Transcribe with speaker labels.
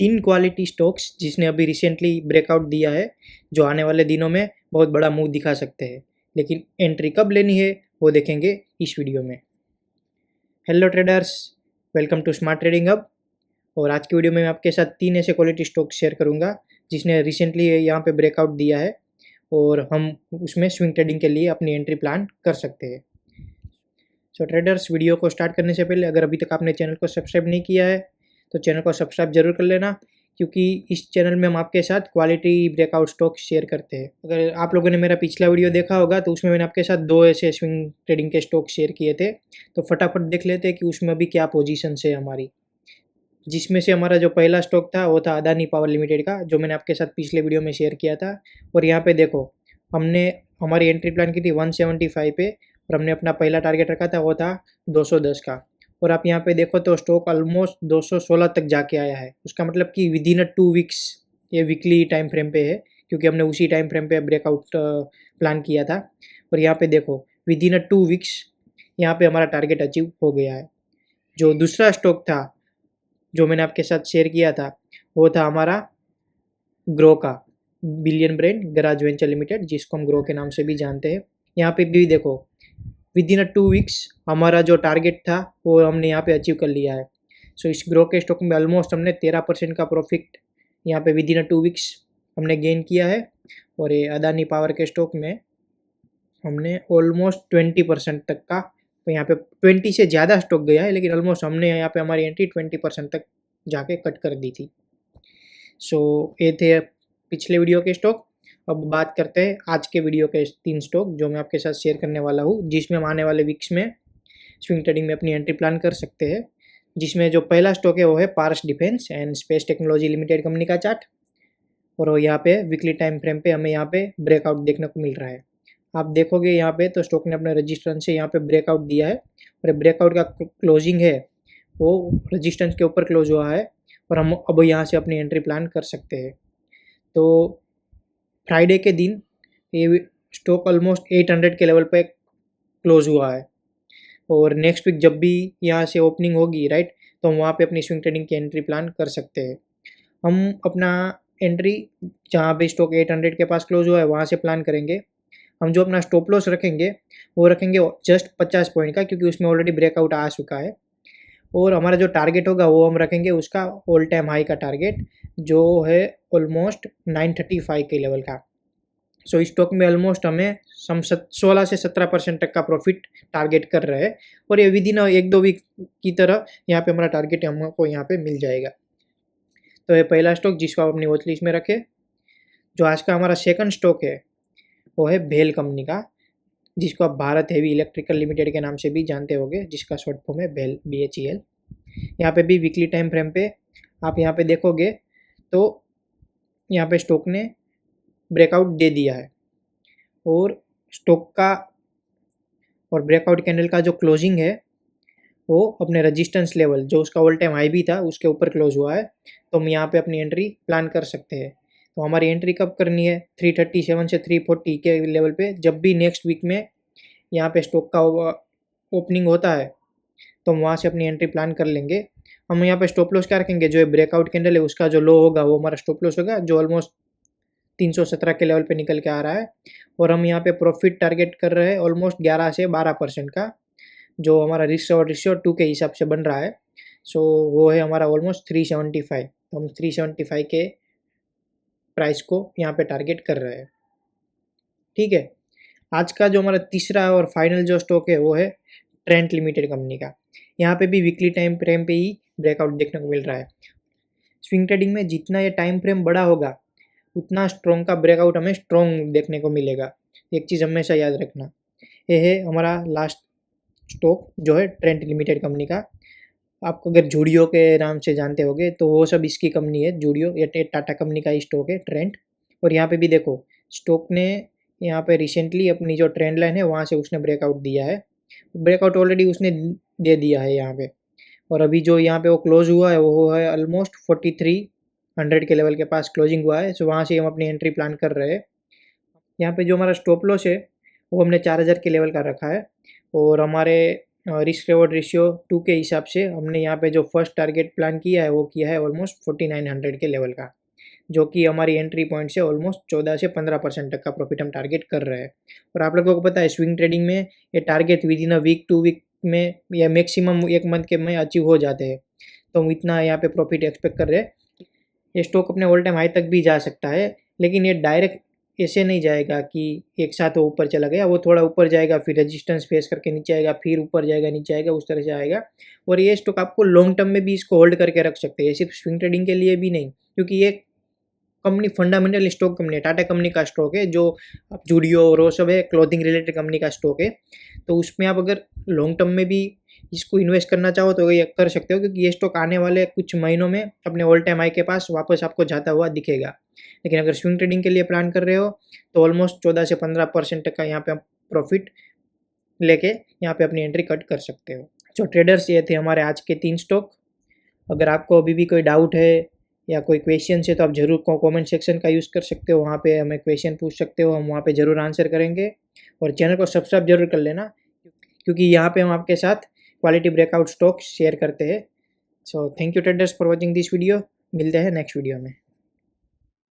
Speaker 1: तीन quality stocks जिसने अभी रिसेंटली ब्रेकआउट दिया है, जो आने वाले दिनों में बहुत बड़ा मूव दिखा सकते हैं। लेकिन एंट्री कब लेनी है वो देखेंगे इस वीडियो में। Hello traders, welcome to smart trading hub. और आज की वीडियो में मैं आपके साथ तीन ऐसे क्वालिटी स्टॉक्स शेयर करूंगा जिसने रिसेंटली यहाँ पे ब्रेकआउट दिया है और हम उसमें स्विंग ट्रेडिंग के लिए अपनी एंट्री प्लान कर सकते हैं। सो ट्रेडर्स, वीडियो को स्टार्ट करने से पहले अगर अभी तक आपने चैनल को सब्सक्राइब नहीं किया है तो चैनल को सब्सक्राइब जरूर कर लेना, क्योंकि इस चैनल में हम आपके साथ क्वालिटी ब्रेकआउट स्टॉक शेयर करते हैं। अगर आप लोगों ने मेरा पिछला वीडियो देखा होगा तो उसमें मैंने आपके साथ दो ऐसे स्विंग ट्रेडिंग के स्टॉक शेयर किए थे, तो फटाफट देख लेते हैं कि उसमें अभी क्या पोजीशन है हमारी। जिसमें से हमारा जो पहला स्टॉक था वो था अदानी पावर लिमिटेड का, जो मैंने आपके साथ पिछले वीडियो में शेयर किया था। और यहाँ पे देखो, हमने हमारी एंट्री प्लान की थी 175 पे और हमने अपना पहला टारगेट रखा था वो था 210 का। और आप यहाँ पे देखो तो स्टॉक ऑलमोस्ट 216 तक जाके आया है। उसका मतलब कि विद इन 2 वीक्स, ये वीकली टाइम फ्रेम पे है क्योंकि हमने उसी टाइम फ्रेम पे ब्रेकआउट प्लान किया था। और यहाँ पे देखो विद इन 2 वीक्स यहाँ पे हमारा टारगेट अचीव हो गया है। जो दूसरा स्टॉक था जो मैंने आपके साथ शेयर किया था वो था हमारा ग्रो का, billion brain garage venture limited, जिसको हम ग्रो के नाम से भी जानते हैं। यहाँ पे भी देखो विद इन 2 वीक्स हमारा जो टारगेट था वो हमने यहाँ पे अचीव कर लिया है। सो इस ग्रो के स्टॉक में ऑलमोस्ट हमने 13% का प्रॉफिट यहाँ पे विद इन 2 वीक्स हमने गेन किया है। और ये अदानी पावर के स्टॉक में हमने ऑलमोस्ट 20% तक का, तो यहाँ पे 20 से ज़्यादा स्टॉक गया है, लेकिन ऑलमोस्ट हमने यहाँ पे हमारी एंट्री 20% तक जाके कट कर दी थी। सो ये थे पिछले वीडियो के स्टॉक। अब बात करते हैं आज के वीडियो के 3 स्टॉक जो मैं आपके साथ शेयर करने वाला हूँ, जिसमें हम आने वाले वीक्स में स्विंग ट्रेडिंग में अपनी एंट्री प्लान कर सकते हैं। जिसमें जो पहला स्टॉक है वो है Paras defence and space technology limited company का चार्ट। और यहाँ पे वीकली टाइम फ्रेम पे हमें यहाँ पे ब्रेकआउट देखने को मिल रहा है। आप देखोगे यहाँ पे तो स्टॉक ने अपने रजिस्टेंस से यहाँ पे ब्रेकआउट दिया है और ब्रेकआउट का क्लोजिंग है वो रजिस्टेंस के ऊपर क्लोज हुआ है और हम अब यहाँ से अपनी एंट्री प्लान कर सकते हैं। तो फ्राइडे के दिन ये स्टॉक ऑलमोस्ट 800 के लेवल पे क्लोज हुआ है और नेक्स्ट वीक जब भी यहाँ से ओपनिंग होगी राइट, तो हम वहाँ पे अपनी स्विंग ट्रेडिंग की एंट्री प्लान कर सकते हैं। हम अपना एंट्री जहाँ पे स्टॉक 800 के पास क्लोज हुआ है वहाँ से प्लान करेंगे। हम जो अपना स्टॉप लॉस रखेंगे वो रखेंगे जस्ट 50 पॉइंट का, क्योंकि उसमें ऑलरेडी ब्रेकआउट आ चुका है। और हमारा जो टारगेट होगा वो हम रखेंगे उसका ऑल टाइम हाई का टारगेट, जो है ऑलमोस्ट 935 के लेवल का। सो इस स्टॉक में ऑलमोस्ट हमें 16 से 17% तक का प्रॉफिट टारगेट कर रहे हैं और ये विद इन 1-2 वीक की तरह यहाँ पे हमारा टारगेट हमको यहाँ पे मिल जाएगा। तो ये पहला स्टॉक जिसको आप अपनी वॉच लिस्ट में रखें। जो आज का हमारा सेकंड स्टॉक है वो है भेल कंपनी का, जिसको आप भारत हेवी इलेक्ट्रिकल लिमिटेड के नाम से भी जानते होंगे, जिसका शॉर्ट फॉर्म है भेल, BHEL। यहाँ पे भी वीकली टाइम फ्रेम पे आप यहाँ पे देखोगे तो यहाँ पे स्टॉक ने ब्रेकआउट दे दिया है और स्टॉक का और ब्रेकआउट कैंडल का जो क्लोजिंग है वो अपने रजिस्टेंस लेवल जो उसका ऑल टाइम हाई भी था उसके ऊपर क्लोज हुआ है। तो हम यहाँ पे अपनी एंट्री प्लान कर सकते हैं। तो हमारी एंट्री कब करनी है? 337 से 340 के लेवल पे, जब भी नेक्स्ट वीक में यहाँ पे स्टॉक का ओपनिंग होता है तो हम वहाँ से अपनी एंट्री प्लान कर लेंगे। हम यहाँ पे स्टॉप लॉस क्या रखेंगे? जो ब्रेकआउट कैंडल है उसका जो लो होगा वो हमारा स्टॉप लॉस होगा, जो ऑलमोस्ट 317 के लेवल पे निकल के आ रहा है। और हम यहाँ पे प्रॉफिट टारगेट कर रहे हैं ऑलमोस्ट 11 से 12% का, जो हमारा रिस्क और रेशियो 2 के हिसाब से बन रहा है। सो वो है हमारा ऑलमोस्ट 375। तो हम 375 के प्राइस को यहाँ पे टारगेट कर रहे हैं। ठीक है, आज का जो हमारा तीसरा और फाइनल जो स्टॉक है वो है ट्रेंट लिमिटेड कंपनी का। यहाँ पे भी वीकली टाइम फ्रेम पे ही ब्रेकआउट देखने को मिल रहा है। स्विंग ट्रेडिंग में जितना ये टाइम फ्रेम बड़ा होगा उतना स्ट्रॉन्ग का ब्रेकआउट हमें स्ट्रॉन्ग देखने को मिलेगा। एक चीज़ हमेशा याद रखना, ये है हमारा लास्ट स्टॉक जो है ट्रेंट लिमिटेड कंपनी का। आपको अगर जूडियो के नाम से जानते होगे तो वो सब इसकी कंपनी है। जूडियो ये टाटा कंपनी का ही स्टॉक है ट्रेंट। और यहाँ पे भी देखो स्टॉक ने यहाँ पे रिसेंटली अपनी जो ट्रेंड लाइन है वहाँ से उसने ब्रेकआउट दिया है। ब्रेकआउट ऑलरेडी उसने दे दिया है यहाँ पे। और अभी जो यहाँ पे वो क्लोज हुआ है वो है ऑलमोस्ट 4300 के लेवल के पास क्लोजिंग हुआ है। सो वहाँ से हम अपनी एंट्री प्लान कर रहे हैं। यहाँ पे जो हमारा स्टॉप लॉस है वो हमने 4000 के लेवल का रखा है और हमारे रिस्क रिवॉर्ड रेशियो 2 के हिसाब से हमने यहाँ पे जो फर्स्ट टारगेट प्लान किया है वो किया है ऑलमोस्ट 4900 के लेवल का, जो कि हमारी एंट्री पॉइंट से ऑलमोस्ट 14 से 15% तक का प्रॉफिट हम टारगेट कर रहे हैं। और आप लोगों को पता है स्विंग ट्रेडिंग में ये target within a week 2 week में या मैक्सिमम 1 मंथ के में अचीव हो जाते हैं, तो हम इतना यहाँ पे प्रॉफिट एक्सपेक्ट कर रहे हैं। ये स्टॉक अपने ऑल टाइम हाई तक भी जा सकता है, लेकिन ये डायरेक्ट ऐसे नहीं जाएगा कि एक साथ वो ऊपर चला गया, वो थोड़ा ऊपर जाएगा फिर रेजिस्टेंस फेस करके नीचे आएगा, फिर ऊपर जाएगा नीचे आएगा, उस तरह से आएगा। और ये स्टॉक आपको लॉन्ग टर्म में भी इसको होल्ड करके रख सकते हैं, ये सिर्फ स्विंग ट्रेडिंग के लिए भी नहीं, क्योंकि ये कंपनी फंडामेंटल स्टॉक कंपनी है, टाटा कंपनी का स्टॉक है, जो जूडियो और वो सब है क्लोथिंग रिलेटेड कंपनी का स्टॉक है। तो उसमें आप अगर लॉन्ग टर्म में भी इसको इन्वेस्ट करना चाहो तो ये कर सकते हो, क्योंकि ये स्टॉक आने वाले कुछ महीनों में अपने ऑल टाइम हाई के पास वापस आपको जाता हुआ दिखेगा। लेकिन अगर स्विंग ट्रेडिंग के लिए प्लान कर रहे हो तो ऑलमोस्ट 14 से 15% तक का यहाँ पे आप प्रॉफिट लेके यहाँ पे अपनी एंट्री कट कर सकते हो। जो ट्रेडर्स, ये थे हमारे आज के 3 स्टॉक। अगर आपको अभी भी कोई डाउट है या कोई क्वेश्चन है तो आप ज़रूर कमेंट सेक्शन का यूज़ कर सकते हो, वहाँ पे हमें क्वेश्चन पूछ सकते हो, हम वहाँ पे ज़रूर आंसर करेंगे। और चैनल को सब्सक्राइब जरूर कर लेना, क्योंकि यहाँ पे हम आपके साथ क्वालिटी ब्रेकआउट स्टॉक्स शेयर करते हैं। So thank you traders for watching this video. मिलते हैं नेक्स्ट वीडियो में।